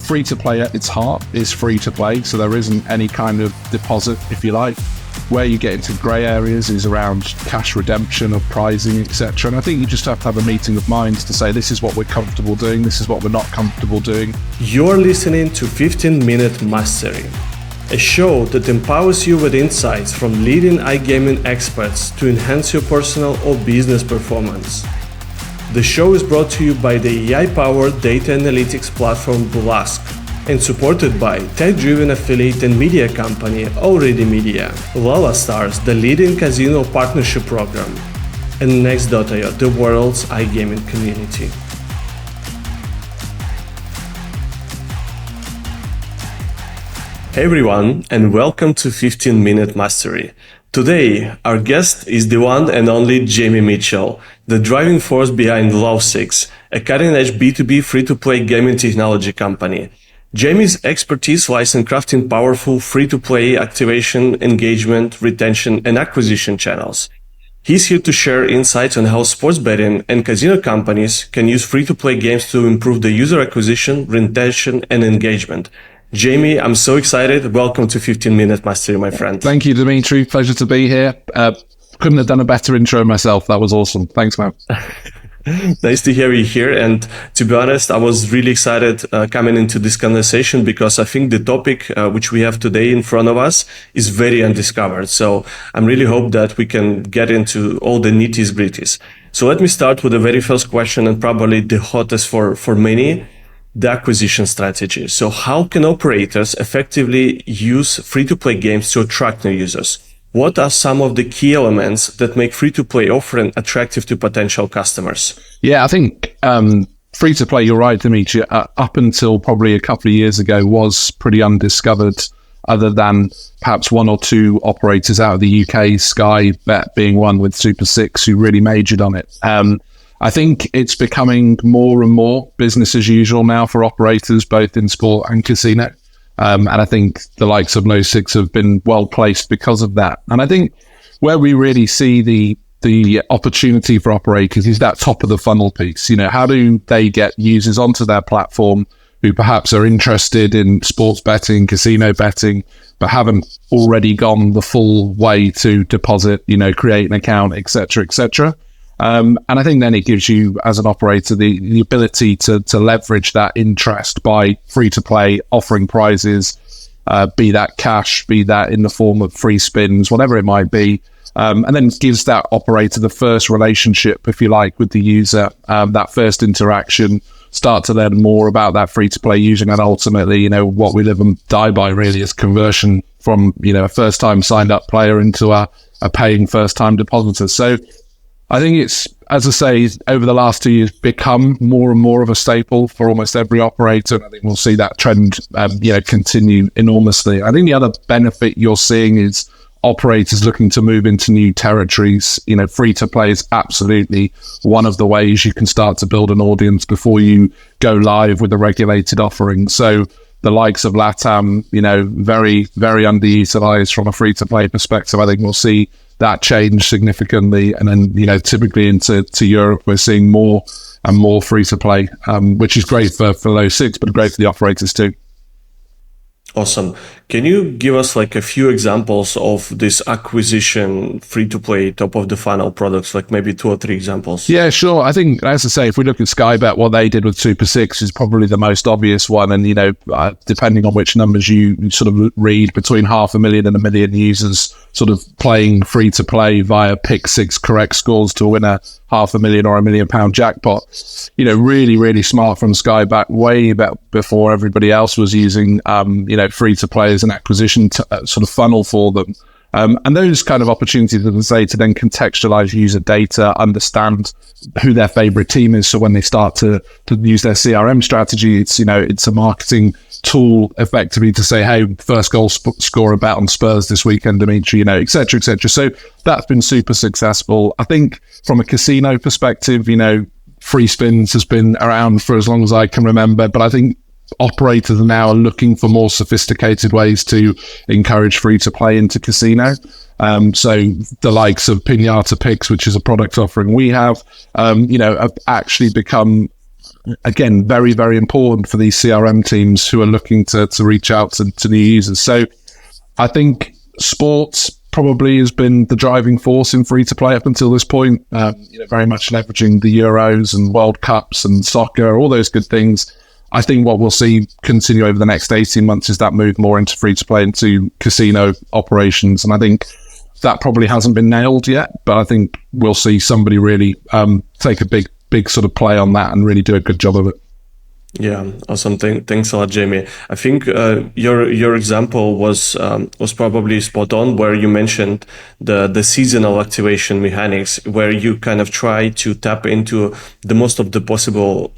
free to play at its heart is free to play. So there isn't any kind of deposit, if you like. Where you get into grey areas is around cash redemption of prizing, etc. And I think you just have to have a meeting of minds to say, this is what we're comfortable doing, this is what we're not comfortable doing. You're listening to 15-Minute Mastery, a show that empowers you with insights from leading iGaming experts to enhance your personal or business performance. The show is brought to you by the AI-powered data analytics platform Blask and supported by tech-driven affiliate and media company Already Media, Lala Stars, the leading casino partnership program, and Next.io, the world's iGaming community. Hey everyone, and welcome to 15-Minute Mastery. Today, our guest is the one and only Jamie Mitchell, the driving force behind Love6, a cutting-edge B2B free-to-play gaming technology company. Jamie's expertise lies in crafting powerful free-to-play activation, engagement, retention, and acquisition channels. He's here to share insights on how sports betting and casino companies can use free-to-play games to improve the user acquisition, retention, and engagement. Jamie, I'm so excited. Welcome to 15-Minute Mastery, my friend. Thank you, Dimitri. Pleasure to be here. Couldn't have done a better intro myself. That was awesome. Thanks, man. Nice to hear you here. And to be honest, I was really excited coming into this conversation because I think the topic which we have today in front of us is very undiscovered. So I'm really hope that we can get into all the nitties-gritties. So let me start with the very first question and probably the hottest for many. The acquisition strategy. So how can operators effectively use free-to-play games to attract new users? What are some of the key elements that make free-to-play offering attractive to potential customers? Yeah, I think free-to-play, you're right, Dimitri, up until probably a couple of years ago was pretty undiscovered, other than perhaps one or two operators out of the UK, Sky Bet being one with Super 6, who really majored on it. I think it's becoming more and more business as usual now for operators, both in sport and casino. And I think the likes of Love6 have been well placed because of that. And I think where we really see the opportunity for operators is that top of the funnel piece. You know, how do they get users onto their platform who perhaps are interested in sports betting, casino betting, but haven't already gone the full way to deposit, you know, create an account, et cetera, et cetera. And I think then it gives you, as an operator, the ability to leverage that interest by free-to-play, offering prizes, be that cash, be that in the form of free spins, whatever it might be. And then gives that operator the first relationship, if you like, with the user, that first interaction, start to learn more about that free-to-play using, and ultimately, you know, what we live and die by really is conversion from, you know, a first-time signed-up player into a paying first-time depositor. So I think it's, as I say, over the last 2 years, become more and more of a staple for almost every operator. And I think we'll see that trend, continue enormously. I think the other benefit you're seeing is operators looking to move into new territories. You know, free to play is absolutely one of the ways you can start to build an audience before you go live with a regulated offering. So the likes of LATAM, you know, very, very underutilized from a free to play perspective. I think we'll see that change significantly. And then, you know, typically into Europe, we're seeing more and more free to play, which is great for Love6, but great for the operators too. Awesome. Can you give us like a few examples of this acquisition free-to-play top of the funnel products, like maybe 2 or 3 examples? Yeah, sure. I think, as I say, if we look at Sky Bet, what they did with Super 6 is probably the most obvious one. And, you know, depending on which numbers you sort of read, between 500,000 and 1 million users sort of playing free-to-play via pick 6 correct scores to win a 500,000 or £1 million jackpot. You know, really, really smart from Sky Bet, way before everybody else was using, free-to-play as an acquisition sort of funnel for them. And those kind of opportunities, as I say, to then contextualize user data, understand who their favorite team is. So when they start to use their CRM strategy, it's a marketing tool effectively to say, hey, first goal scorer bet on Spurs this weekend, Dimitri, et cetera, et cetera. So that's been super successful. I think from a casino perspective, free spins has been around for as long as I can remember, but I think operators are now looking for more sophisticated ways to encourage free to play into casino. So the likes of Pinata Picks, which is a product offering we have, have actually become again, very, very important for these CRM teams who are looking to reach out to new users. So I think sports probably has been the driving force in free to play up until this point, very much leveraging the Euros and World Cups and soccer, all those good things. I think what we'll see continue over the next 18 months is that move more into free to play, into casino operations. And I think that probably hasn't been nailed yet, but I think we'll see somebody really take a big sort of play on that and really do a good job of it. Yeah, awesome. Thanks a lot, Jamie. I think your example was probably spot on, where you mentioned the seasonal activation mechanics, where you kind of try to tap into the most of the possible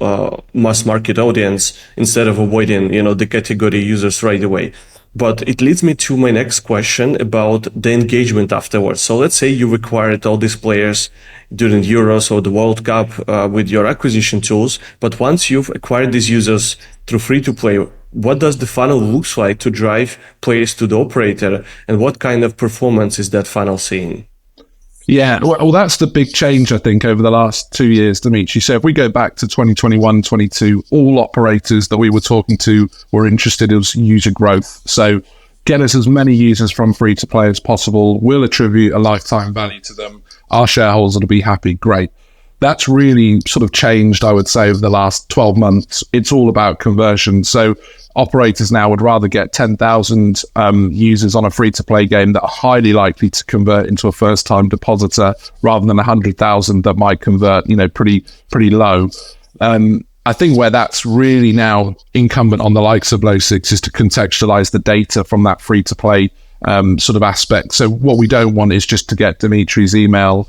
mass market audience instead of avoiding the category users right away. But it leads me to my next question about the engagement afterwards. So let's say you acquired all these players during Euros or the World Cup with your acquisition tools. But once you've acquired these users through free-to-play, what does the funnel looks like to drive players to the operator? And what kind of performance is that funnel seeing? Yeah, well, that's the big change, I think, over the last 2 years, Dimitri. So if we go back to 2021, 22, all operators that we were talking to were interested in user growth. So get us as many users from free to play as possible. We'll attribute a lifetime value to them. Our shareholders will be happy. Great. That's really sort of changed, I would say, over the last 12 months. It's all about conversion. So operators now would rather get 10,000 users on a free-to-play game that are highly likely to convert into a first-time depositor rather than 100,000 that might convert, pretty low. I think where that's really now incumbent on the likes of Low6 is to contextualize the data from that free-to-play sort of aspect. So what we don't want is just to get Dimitri's email,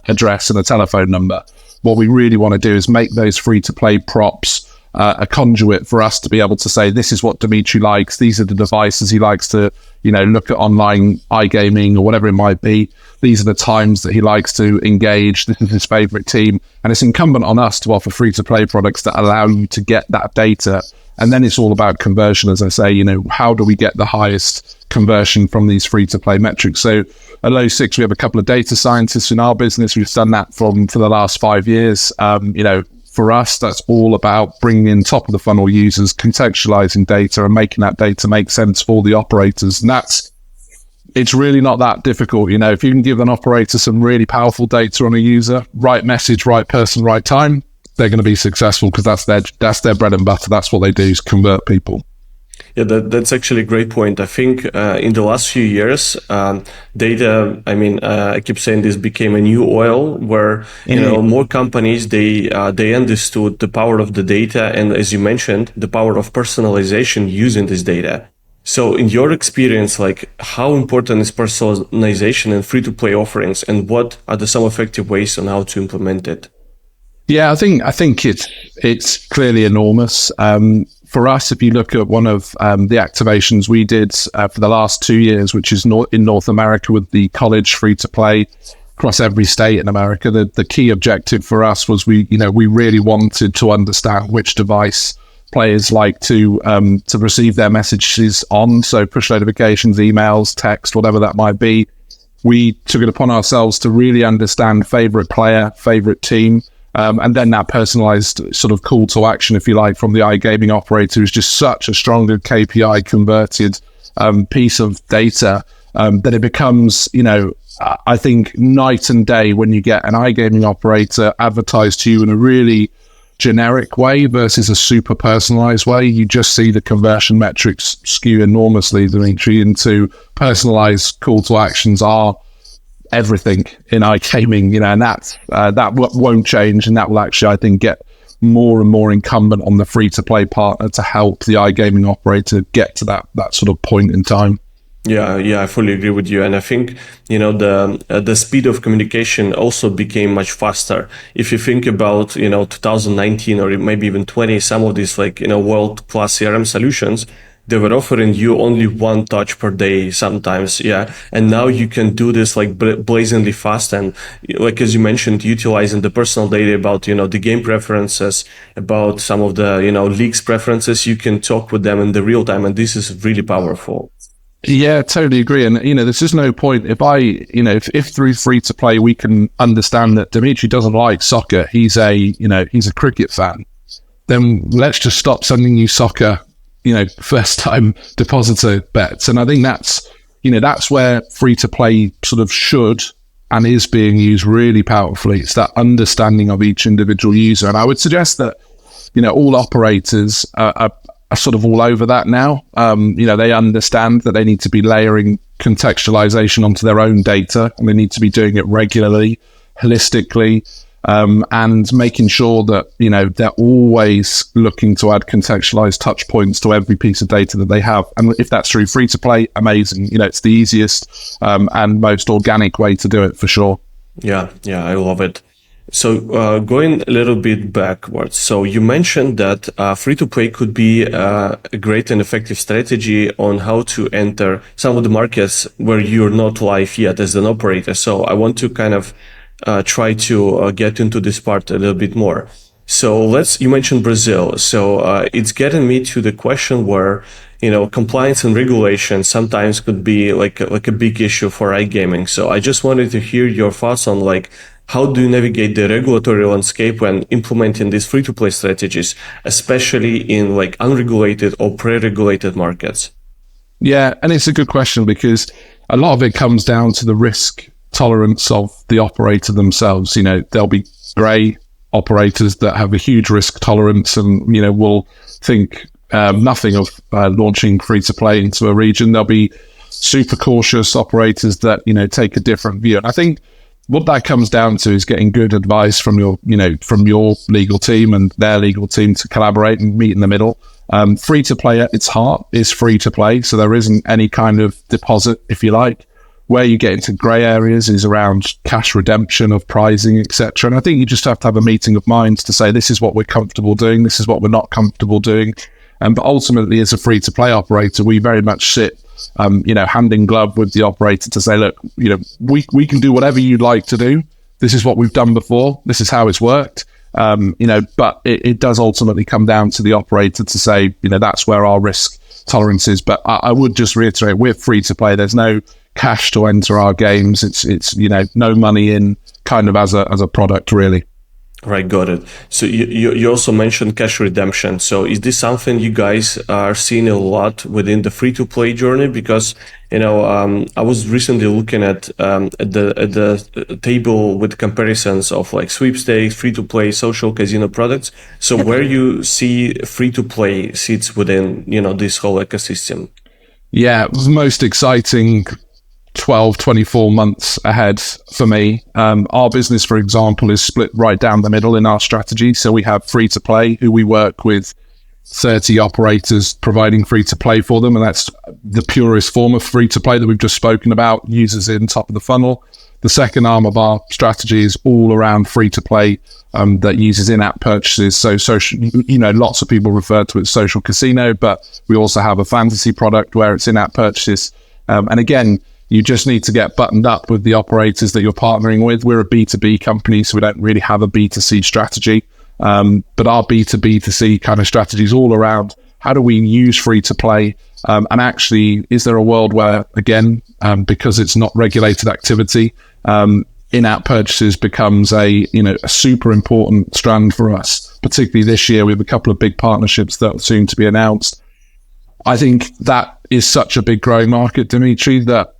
address and a telephone number. What we really want to do is make those free-to-play props a conduit for us to be able to say, this is what Dimitri likes. These are the devices he likes to, look at online iGaming or whatever it might be. These are the times that he likes to engage. This is his favorite team. And it's incumbent on us to offer free-to-play products that allow you to get that data. And then it's all about conversion, as I say, how do we get the highest conversion from these free-to-play metrics? So at Low6, we have a couple of data scientists in our business. We've done that for the last 5 years. For us, that's all about bringing in top of the funnel users, contextualizing data and making that data make sense for the operators. And it's really not that difficult. If you can give an operator some really powerful data on a user, right message, right person, right time, they're going to be successful because that's their bread and butter. That's what they do, is convert people. Yeah, that's actually a great point. I think in the last few years, data, I keep saying this became a new oil where, more companies, they understood the power of the data. And as you mentioned, the power of personalization using this data. So in your experience, how important is personalization in free-to-play offerings, and what are some effective ways on how to implement it? Yeah, I think it's clearly enormous. For us, if you look at one of the activations we did for the last 2 years, which is in North America with the college free-to-play across every state in America, the key objective for us was we really wanted to understand which device players like to receive their messages on, so push notifications, emails, text, whatever that might be. We took it upon ourselves to really understand favorite player, favorite team, and then that personalized sort of call to action, if you like, from the iGaming operator is just such a stronger KPI converted piece of data that it becomes, I think, night and day when you get an iGaming operator advertised to you in a really generic way versus a super personalized way. You just see the conversion metrics skew enormously, Dimitri, into personalized call to actions are everything in iGaming, and that won't change, and that will actually, I think, get more and more incumbent on the free-to-play partner to help the iGaming operator get to that sort of point in time. Yeah, I fully agree with you. And I think, the speed of communication also became much faster. If you think about, 2019 or maybe even 20, some of these world-class CRM solutions, they were offering you only one touch per day sometimes. Yeah. And now you can do this blazingly fast. And as you mentioned, utilizing the personal data about, the game preferences, about some of the, leagues preferences, you can talk with them in the real time. And this is really powerful. Yeah, totally agree. And, there's just no point if through free to play, we can understand that Dimitri doesn't like soccer. He's a cricket fan. Then let's just stop sending you soccer, first time depositor bets. And I think that's where free to play sort of should and is being used really powerfully. It's that understanding of each individual user. And I would suggest that, all operators are sort of all over that now. They understand that they need to be layering contextualization onto their own data, and they need to be doing it regularly, holistically, and making sure that, they're always looking to add contextualized touch points to every piece of data that they have. And if that's through free to play, amazing. It's the easiest and most organic way to do it for sure. Yeah, I love it. So going a little bit backwards, so you mentioned that free-to-play could be a great and effective strategy on how to enter some of the markets where you're not live yet as an operator. So I want to kind of try to get into this part a little bit more. So you mentioned Brazil. So it's getting me to the question where, compliance and regulation sometimes could be like a big issue for iGaming. So I just wanted to hear your thoughts on how do you navigate the regulatory landscape when implementing these free-to-play strategies, especially in unregulated or pre-regulated markets? Yeah, and it's a good question because a lot of it comes down to the risk tolerance of the operator themselves. There'll be grey operators that have a huge risk tolerance and, will think nothing of launching free-to-play into a region. There'll be super cautious operators that, take a different view. And I think what that comes down to is getting good advice from your legal team and their legal team to collaborate and meet in the middle. Free to play at its heart is free to play. So there isn't any kind of deposit, if you like. Where you get into grey areas is around cash redemption of prizing, etc. And I think you just have to have a meeting of minds to say, this is what we're comfortable doing. This is what we're not comfortable doing. But ultimately, as a free to play operator, we very much sit hand in glove with the operator to say, look, we can do whatever you'd like to do. This is what we've done before. This is how it's worked. But it does ultimately come down to the operator to say, that's where our risk tolerance is. But I would just reiterate, we're free to play. There's no cash to enter our games. It's no money in kind of as a product, really. Right, got it. So you also mentioned cash redemption. So is this something you guys are seeing a lot within the free-to-play journey? Because I was recently looking at the table with comparisons of sweepstakes, free-to-play, social casino products. So where you see free-to-play sits within this whole ecosystem? Yeah, it was the most exciting 12, 24 months ahead for me. Our business, for example, is split right down the middle in our strategy. So we have free to play, who we work with 30 operators providing free to play for them. And that's the purest form of free to play that we've just spoken about, users in top of the funnel. The second arm of our strategy is all around free to play that uses in-app purchases. So social, lots of people refer to it as social casino, but we also have a fantasy product where it's in-app purchases. And again, you just need to get buttoned up with the operators that you're partnering with. We're a B2B company, so we don't really have a B2C strategy. But our B2B2C kind of strategy is all around how do we use free to play? And actually, is there a world where, again, because it's not regulated activity, in-app purchases becomes a super important strand for us, particularly this year. We have a couple of big partnerships that are soon to be announced. I think that is such a big growing market, Dimitri, that,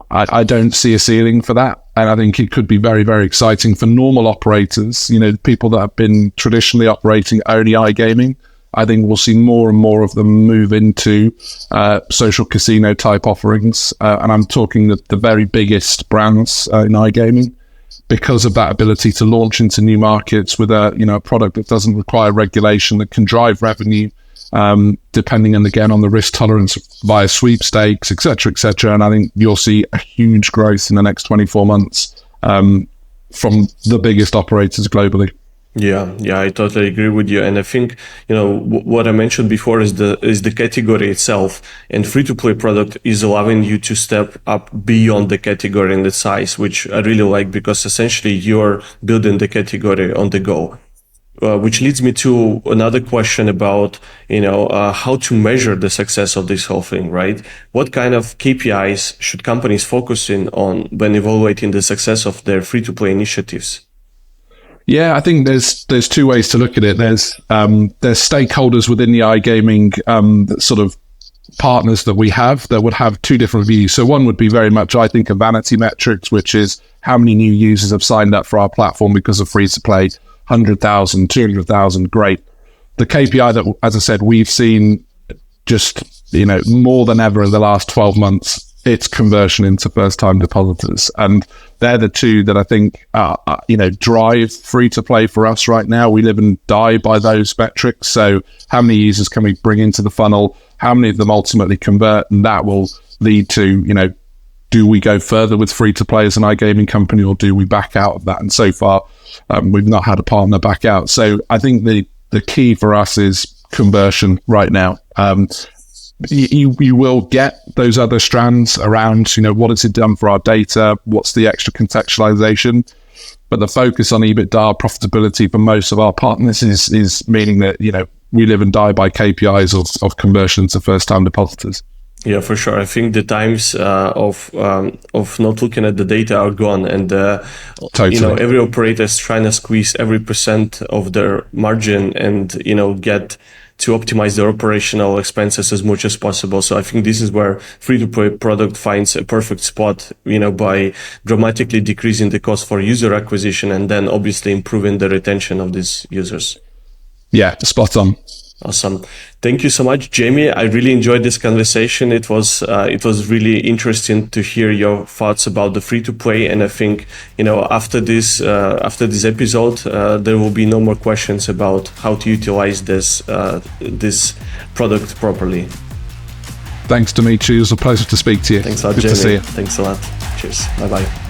I don't see a ceiling for that. And I think it could be very, very exciting for normal operators, people that have been traditionally operating only iGaming. I think we'll see more and more of them move into social casino type offerings. And I'm talking the very biggest brands in iGaming, because of that ability to launch into new markets with a product that doesn't require regulation, that can drive revenue, depending on the risk tolerance via sweepstakes, et cetera, and I think you'll see a huge growth in the next 24 months from the biggest operators globally. Yeah, I totally agree with you. And I think, what I mentioned before is the category itself, and free-to-play product is allowing you to step up beyond the category and the size, which I really like, because essentially you're building the category on the go. which leads me to another question about, how to measure the success of this whole thing, right? What kind of KPIs should companies focus in on when evaluating the success of their free-to-play initiatives? Yeah, I think there's two ways to look at it. There's stakeholders within the iGaming sort of partners that we have that would have two different views. So one would be very much, I think, a vanity metrics, which is how many new users have signed up for our platform because of free to play. 100,000, 200,000, great. The KPI that, as I said, we've seen just, more than ever in the last 12 months, it's conversion into first-time depositors. And they're the two that I think, drive free-to-play for us right now. We live and die by those metrics. So how many users can we bring into the funnel? How many of them ultimately convert? And that will lead to, do we go further with free-to-play as an iGaming company, or do we back out of that? And so far, we've not had a partner back out. So I think the key for us is conversion right now. You will get those other strands around, what has it done for our data? What's the extra contextualization? But the focus on EBITDA profitability for most of our partners is meaning that, we live and die by KPIs of conversion to first-time depositors. Yeah, for sure. I think the times of not looking at the data are gone, and Totally. Every operator is trying to squeeze every % of their margin and get to optimize their operational expenses as much as possible. So I think this is where free-to-play product finds a perfect spot, by dramatically decreasing the cost for user acquisition and then obviously improving the retention of these users. Yeah, spot on. Awesome. Thank you so much, Jamie. I really enjoyed this conversation. It was really interesting to hear your thoughts about the free to play. And I think, after this episode, there will be no more questions about how to utilize this product properly. Thanks, Dimitri. It was a pleasure to speak to you. Thanks a lot, Good Jamie. to see you. Thanks a lot. Cheers. Bye-bye.